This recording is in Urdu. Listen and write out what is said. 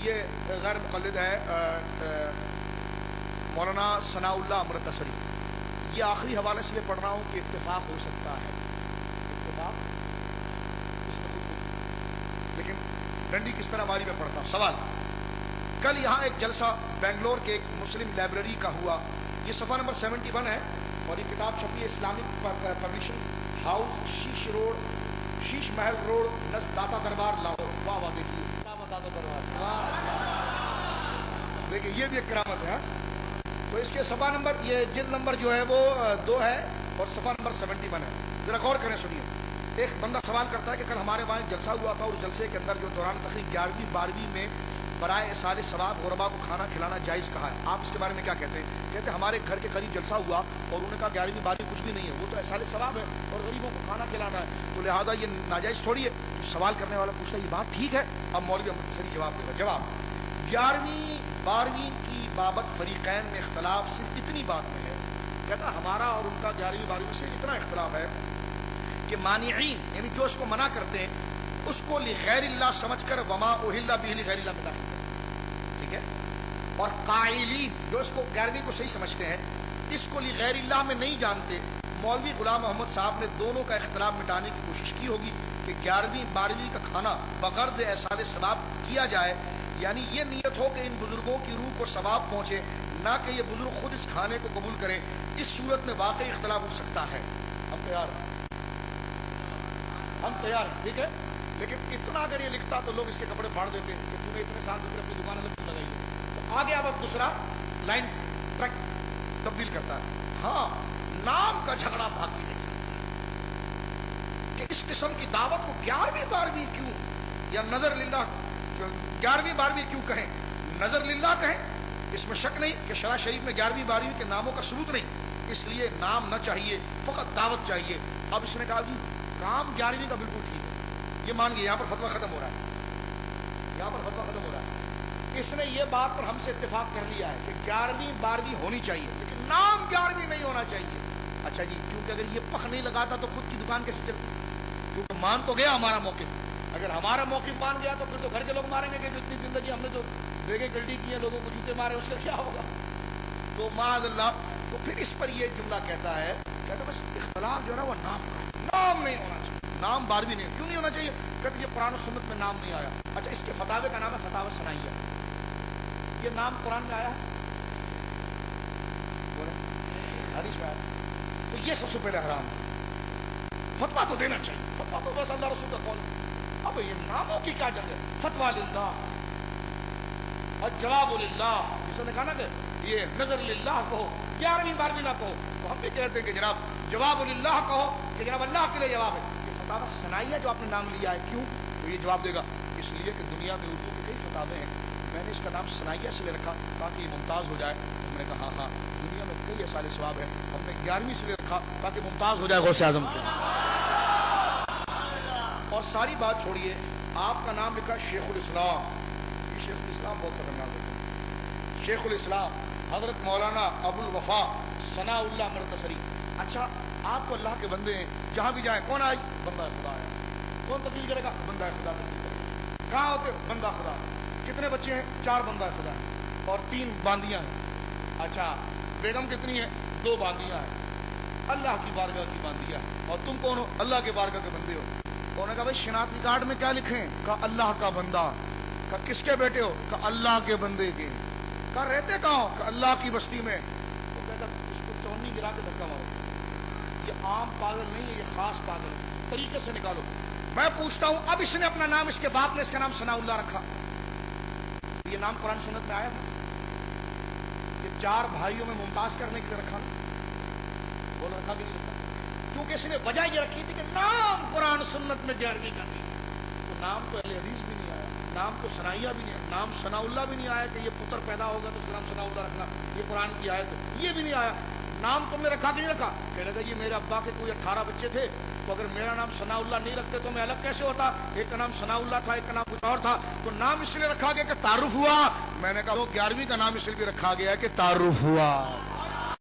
یہ غیر مقلد ہے مولانا ثناء اللہ امرتسری. یہ آخری حوالے سے یہ پڑھ رہا ہوں کہ اتفاق ہو سکتا ہے، اتفاق اس میں خود ہوگی، لیکن ڈنڈی کس طرح ماری میں پڑھتا ہوں. سوال: کل یہاں ایک جلسہ بنگلور کے ایک مسلم لائبریری کا ہوا. یہ صفحہ نمبر 71 ہے اور یہ کتاب چھپی ہے اسلامک پبلشنگ ہاؤس، شیش روڈ، شیش محل روڈ، نزد داتا دربار، لاہور. واہ واہ، دیکھیے داتا دربار، دیکھیے یہ بھی ایک کرامت ہے. تو اس کے صفحہ نمبر، یہ جلد نمبر جو ہے وہ 2 ہے اور صفحہ نمبر 71 ہے. ذرا غور کریں، سنیے. ایک بندہ سوال کرتا ہے کہ کل ہمارے وہاں ایک جلسہ ہوا تھا اور اس جلسے کے اندر جو دوران تقریب 11ویں 12ویں میں برائے اصال ثواب غربا کو کھانا کھلانا جائز کہا ہے. آپ اس کے بارے میں کیا کہتے ہیں؟ کہتے ہیں ہمارے گھر کے قریب جلسہ ہوا اور انہوں نے کہا 11ویں 12ویں کچھ بھی نہیں ہے، وہ تو اصال ثواب ہے اور غریبوں کو کھانا کھلانا ہے، تو لہٰذا یہ ناجائز تھوڑی ہے. تو سوال کرنے والا پوچھتا ہے یہ بات ٹھیک ہے؟ اب مولوی امرتسری جواب دے گا. جواب: 11ویں 12ویں کی بابت فریقین میں اختلاف صرف اتنی بات میں ہے. کہتا ہمارا اور ان کا 11ویں 12ویں سے اتنا اختلاف ہے کہ مانعین یعنی جو اس کو منع کرتے ہیں اس کو لغیر اللہ سمجھ کر وما اہل بہ لغیر اللہ میں داخل کرتے، ٹھیک ہے، اور قائلین جو اس کو 11ویں کو صحیح سمجھتے ہیں اس کو لغیر اللہ میں نہیں جانتے. مولوی غلام محمد صاحب نے دونوں کا اختلاف مٹانے کی کوشش کی ہوگی کہ 11ویں 12ویں کا کھانا بغرض احصال ثواب کیا جائے، یعنی یہ نیت ہو کہ ان بزرگوں کی روح کو ثواب پہنچے، نہ کہ یہ بزرگ خود اس کھانے کو قبول کریں. اس صورت میں واقعی اختلاف ہو سکتا ہے. ہم تیار ہیں، ہم تیار ہیں، ٹھیک ہے. لیکن اتنا اگر یہ لکھتا تو لوگ اس کے کپڑے پھاڑ دیتے کہ تم نے اتنے سال سے اپنی دکان الگ کیوں لگائی ہے. تو آگے اب دوسرا لائن ٹریک تبدیل کرتا ہے. ہاں، نام کا جھگڑا باقی ہے کہ اس قسم کی دعوت کو 11ویں 12ویں کیوں یا نظر للہ 11ویں 12ویں کیوں کہیں، نظر للہ کہیں. اس میں شک نہیں کہ شرع شریف میں 11ویں 12ویں کے ناموں کا ثبوت نہیں، اس لیے نام نہ چاہیے، فقط دعوت چاہیے. اب اس نے کہا جی کام 11ویں کا بالکل ٹھیک ہے، یہ مان گیا. یہاں پر فتویٰ ختم ہو رہا ہے، یہاں پر فتویٰ ختم ہو رہا ہے. اس نے یہ بات پر ہم سے اتفاق کر لیا ہے کہ 11ویں 12ویں ہونی چاہیے لیکن نام 11ویں نہیں ہونا چاہیے. اچھا جی، کیونکہ اگر یہ پخ نہیں لگاتا تو خود کی دکان کیسے چلتی؟ کیونکہ مان تو گیا ہمارا موقف. اگر ہمارا موقف مان گیا تو پھر تو گھر کے لوگ ماریں گے کہ جو اتنی زندگی ہم نے جو بیگیں گلٹی کی ہیں، لوگوں کو جوتے مارے، اس کا کیا ہوگا؟ تو معاذ اللہ. تو پھر اس پر یہ جملہ کہتا ہے بس اختلاف جو ہے نا وہ نام کا، نام نہیں ہونا چاہیے. نام 12ویں نہیں، کیوں نہیں ہونا چاہیے؟ کہتے یہ قرآن و سنت میں نام نہیں آیا. اچھا، اس کے فتاوے کا نام ہے فتاوی ثنائیہ. یہ نام قرآن میں آیا ہے؟ حدیث میں آیا؟ تو یہ سب سے پہلے حرام ہے. فتوا تو دینا چاہیے، فتوا تو بس اللہ رسول کا قول ہے. اب یہ ناموں کی کیا جگہ؟ فتوا للہ اور جواب للہ. جس نے کہا نا کہ یہ نظر للہ کہو، 11ویں 12ویں نہ کہو، تو ہم بھی کہتے ہیں کہ جناب جواب للہ کہو کہ جناب اللہ کے لیے جواب ہے. یہ فتاوی ثنائیہ جو آپ نے نام لیا ہے، کیوں؟ تو یہ جواب دے گا اس لیے کہ دنیا میں اردو کے کئی فتاوے ہیں، میں نے اس کا نام ثنائیہ سے لے رکھا تاکہ یہ ممتاز ہو جائے. ہم نے کہا ہاں، دنیا میں کئی اصال ثواب ہے، ہم نے 11ویں سے لے رکھا تاکہ ممتاز ہو جائے غوث اعظم کو. اور ساری بات چھوڑیے، آپ کا نام لکھا شیخ الاسلام. یہ شیخ الاسلام بہت خطرناک ہے. شیخ الاسلام حضرت مولانا ابو الوفا ثناء اللہ امرتسری. اچھا، آپ کو اللہ کے بندے ہیں، جہاں بھی جائیں کون آئی؟ بندہ خدا ہے. کون تبدیل کرے گا؟ بندہ خدا تبدیل کرے گا. کہاں ہوتے؟ بندہ خدا. کتنے بچے ہیں؟ 4 بندہ خدا ہیں اور 3 باندیاں ہیں. اچھا، بیگم کتنی ہے؟ 2 باندیاں ہیں. اللہ کی بارگاہ کی باندیاں. اور تم کون ہو؟ اللہ کے بارگاہ کے بندے ہو. انہوں نے کہا بھائی شناختی کارڈ میں کیا لکھیں؟ کہا اللہ کا بندہ. کہا کس کے بیٹے ہو؟ کہا اللہ کے بندے کے. کہا رہتے کہاں ہو؟ کہا اللہ کی بستی میں. تو کہتا اس کو چونی گرا کے دھکا مارو. یہ عام پاگل نہیں ہے، یہ خاص پاگل ہے، طریقے سے نکالو. میں پوچھتا ہوں، اب اس نے اپنا نام، اس کے باپ نے اس کا نام ثناء اللہ رکھا، یہ نام قرآن سنت میں آیا تھا؟ یہ 4 بھائیوں میں ممتاز کرنے کے لیے رکھا نا؟ بولو رکھا کہ نہیں رکھا؟ کیونکہ اس نے وجہ یہ رکھی تھی کہ نام قرآن سنت میں 11ویں کا نہیں. تو نام تو اہل حدیث بھی نہیں آیا، نام تو ثنائیہ بھی نہیں آیا، نام ثناء اللہ بھی نہیں آیا کہ یہ پتر پیدا ہوگا تو اس کا نام ثناء اللہ رکھنا، یہ قرآن کی آیت ہے. یہ بھی نہیں آیا. نام تم نے رکھا کہ نہیں رکھا؟ کہنے لگا یہ میرے ابا کے کوئی 18 بچے تھے، تو اگر میرا نام ثناء اللہ نہیں رکھتے تو میں الگ کیسے ہوتا؟ ایک کا نام ثناء اللہ تھا، ایک کا نام کچھ اور تھا. تو نام اس لیے رکھا گیا کہ تعارف ہوا. میں نے کہا 11ویں کا نام اس لیے بھی رکھا گیا کہ تعارف ہوا.